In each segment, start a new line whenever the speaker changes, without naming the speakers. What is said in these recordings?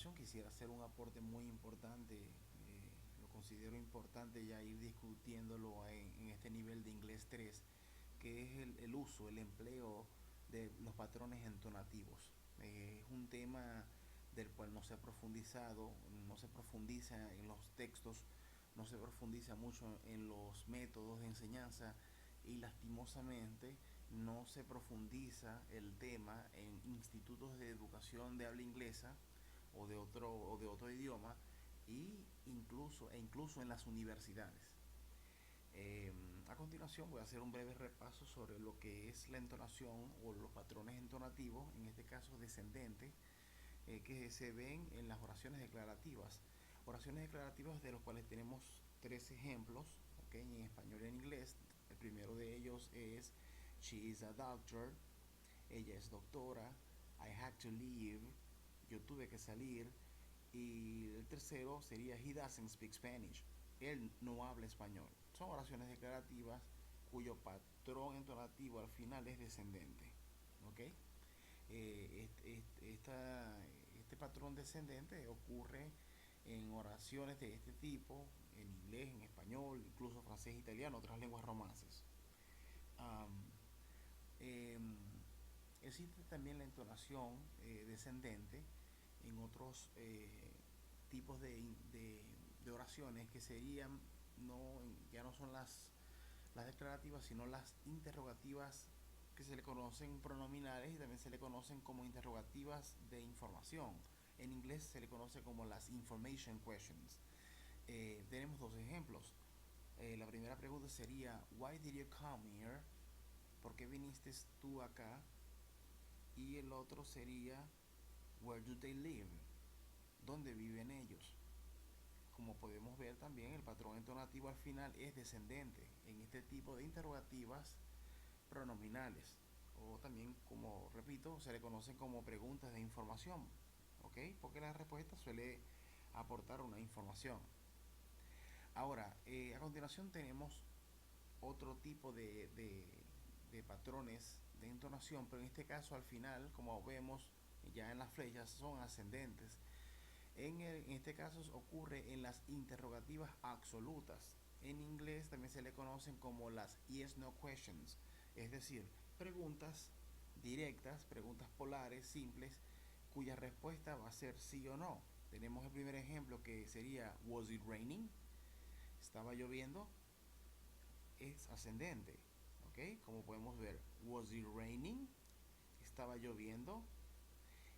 continuación quisiera hacer un aporte muy importante, lo considero importante ya ir discutiéndolo en este nivel de inglés 3, que es el uso, el empleo de los patrones entonativos. Es un tema del cual no se ha profundizado, no se profundiza en los textos, no se profundiza mucho en los métodos de enseñanza y lastimosamente no se profundiza el tema en institutos de educación de habla inglesa o de otro idioma incluso en las universidades. A continuación voy a hacer un breve repaso sobre lo que es la entonación o los patrones entonativos, en este caso descendente, que se ven en las oraciones declarativas. Oraciones declarativas de los cuales tenemos tres ejemplos, ¿okay? En español y en inglés. El primero de ellos es She is a doctor. Ella es doctora. I had to leave. Yo tuve que salir. Y el tercero sería He doesn't speak Spanish. Él no habla español. Son oraciones declarativas cuyo patrón entonativo al final es descendente. ¿Ok? Este patrón descendente ocurre en oraciones de este tipo, en inglés, en español, incluso francés, italiano, otras lenguas romances. Um, eh, Existe también la entonación descendente en otros tipos de oraciones que serían, ya no son las declarativas, sino las interrogativas, que se le conocen pronominales y también se le conocen como interrogativas de información. En inglés se le conoce como las information questions. Tenemos dos ejemplos. La primera pregunta sería Why did you come here? ¿Por qué viniste tú acá? Y el otro sería Where do they live? ¿Dónde viven ellos? Como podemos ver también, el patrón entonativo al final es descendente en este tipo de interrogativas pronominales, o también, como repito, se le conocen como preguntas de información, ¿ok? Porque la respuesta suele aportar una información. Ahora, a continuación tenemos otro tipo de patrones de entonación, pero en este caso al final, como vemos ya en las flechas, son ascendentes. En este caso ocurre en las interrogativas absolutas. En inglés también se le conocen como las yes-no questions, es decir, preguntas directas, preguntas polares, simples, cuya respuesta va a ser sí o no. Tenemos el primer ejemplo que sería Was it raining? ¿Estaba lloviendo? Es ascendente, ¿ok? Como podemos ver, Was it raining? ¿Estaba lloviendo?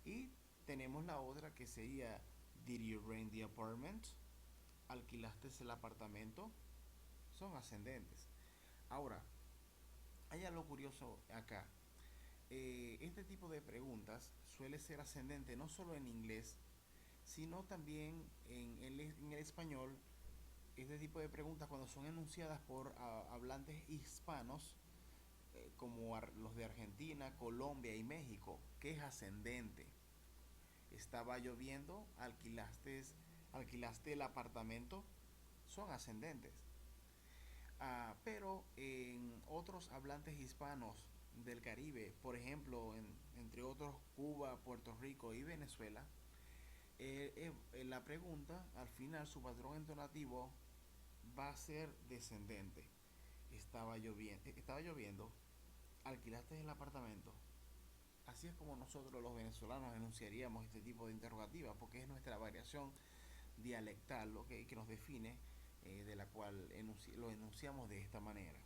Y tenemos la otra que sería Did you rent the apartment? ¿Alquilaste el apartamento? Son ascendentes. Ahora, hay algo curioso acá. Este tipo de preguntas suele ser ascendente no solo en inglés, sino también en el español. Este tipo de preguntas, cuando son enunciadas por hablantes hispanos, como los de Argentina, Colombia y México, que es ascendente. Estaba lloviendo, alquilaste el apartamento, son ascendentes. Pero en otros hablantes hispanos del Caribe, por ejemplo, entre otros Cuba, Puerto Rico y Venezuela, la pregunta, al final, su patrón entonativo va a ser descendente. Estaba lloviendo, alquilaste el apartamento. Así es como nosotros los venezolanos enunciaríamos este tipo de interrogativa, porque es nuestra variación dialectal, ¿okay? Que nos define, de la cual lo enunciamos de esta manera.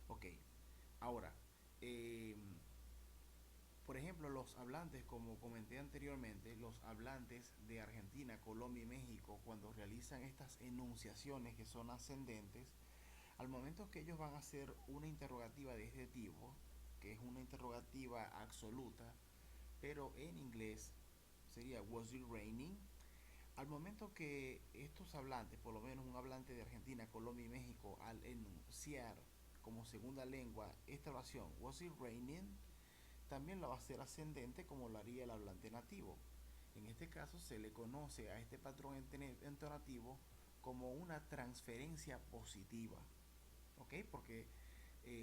Ok, ahora, eh, por ejemplo, los hablantes, como comenté anteriormente, los hablantes de Argentina, Colombia y México, cuando realizan estas enunciaciones que son ascendentes, al momento que ellos van a hacer una interrogativa de este tipo, que es una interrogativa absoluta, pero en inglés sería Was it raining? Al momento que estos hablantes, por lo menos un hablante de Argentina, Colombia y México, al enunciar como segunda lengua esta oración, Was it raining? También la va a hacer ascendente como lo haría el hablante nativo. En este caso se le conoce a este patrón entonativo como una transferencia positiva, ¿ok? Porque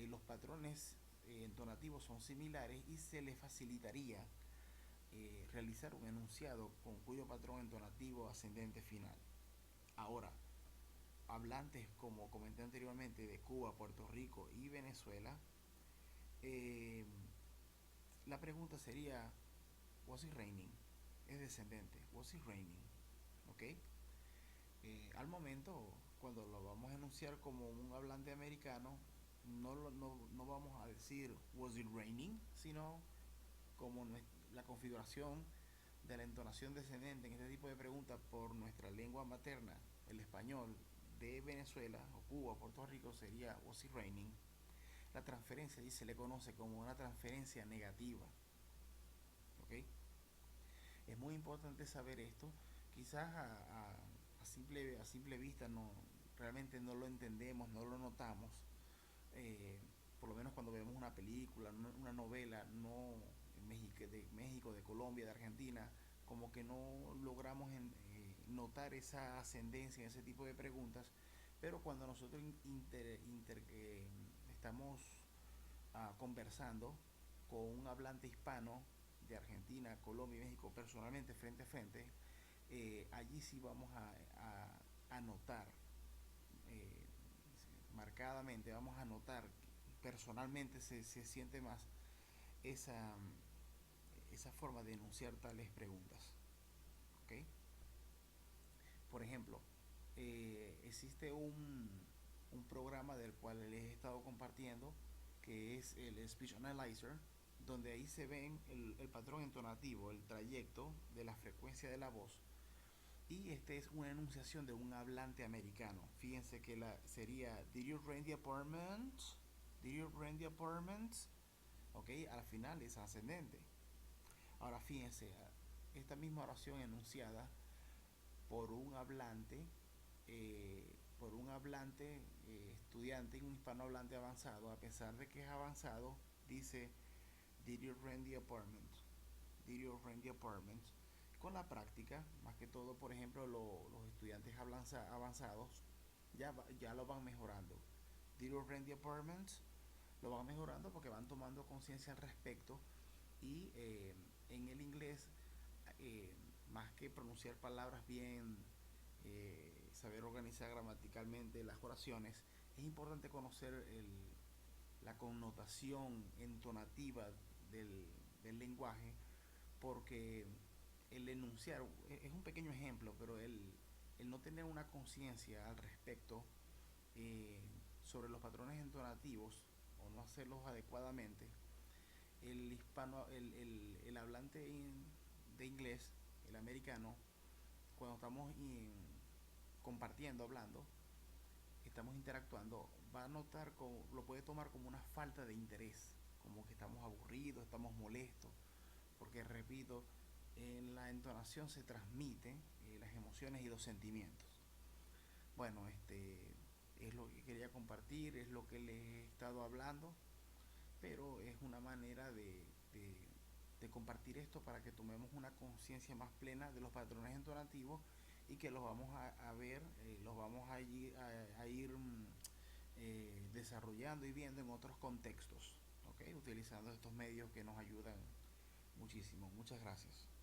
los patrones entonativos son similares y se le facilitaría realizar un enunciado con cuyo patrón entonativo ascendente final. Ahora, hablantes, como comenté anteriormente, de Cuba, Puerto Rico y Venezuela, eh, la pregunta sería, was it raining? Es descendente, was it raining? ¿Ok? Al momento, cuando lo vamos a enunciar como un hablante americano, no vamos a decir was it raining, sino como la configuración de la entonación descendente en este tipo de preguntas por nuestra lengua materna, el español de Venezuela o Cuba, Puerto Rico, sería was it raining. La transferencia y se le conoce como una transferencia negativa. ¿Ok? Es muy importante saber esto. Quizás a simple vista realmente no lo entendemos, no lo notamos. Eh, por lo menos cuando vemos una película, una novela, no de México, de Colombia, de Argentina, como que no logramos notar esa ascendencia en ese tipo de preguntas, pero cuando nosotros estamos conversando con un hablante hispano de Argentina, Colombia y México personalmente frente a frente, allí sí vamos a notar eh, marcadamente, vamos a notar personalmente se siente más esa, esa forma de enunciar tales preguntas. ¿Ok? Por ejemplo, existe un programa del cual les he estado compartiendo que es el Speech Analyzer, donde ahí se ven el patrón entonativo, el trayecto de la frecuencia de la voz. Y este es una enunciación de un hablante americano. Fíjense que sería Did you rent the apartment? Did you rent the apartment? Ok, al final es ascendente. Ahora fíjense, esta misma oración enunciada por un hablante, estudiante, un hispanohablante avanzado, a pesar de que es avanzado, dice Did you rent the apartment? Did you rent the apartment? Con la práctica, más que todo, por ejemplo, los estudiantes avanzados ya lo van mejorando. Did you rent the apartment? Lo van mejorando porque van tomando conciencia al respecto y en el inglés, eh, más que pronunciar palabras bien, saber organizar gramaticalmente las oraciones, es importante conocer la connotación entonativa del lenguaje, porque el enunciar es un pequeño ejemplo, pero el no tener una conciencia al respecto eh, sobre los patrones entonativos o no hacerlos adecuadamente, el hablante de inglés, el americano, cuando estamos compartiendo, hablando, estamos interactuando, va a notar, lo puede tomar como una falta de interés, como que estamos aburridos, estamos molestos, porque repito, en la entonación se transmiten las emociones y los sentimientos. Bueno, es lo que quería compartir, es lo que les he estado hablando, pero es una manera de compartir esto para que tomemos una conciencia más plena de los patrones entonativos y que los vamos a ver, los vamos a ir desarrollando y viendo en otros contextos, ¿okay? Utilizando estos medios que nos ayudan muchísimo. Muchas gracias.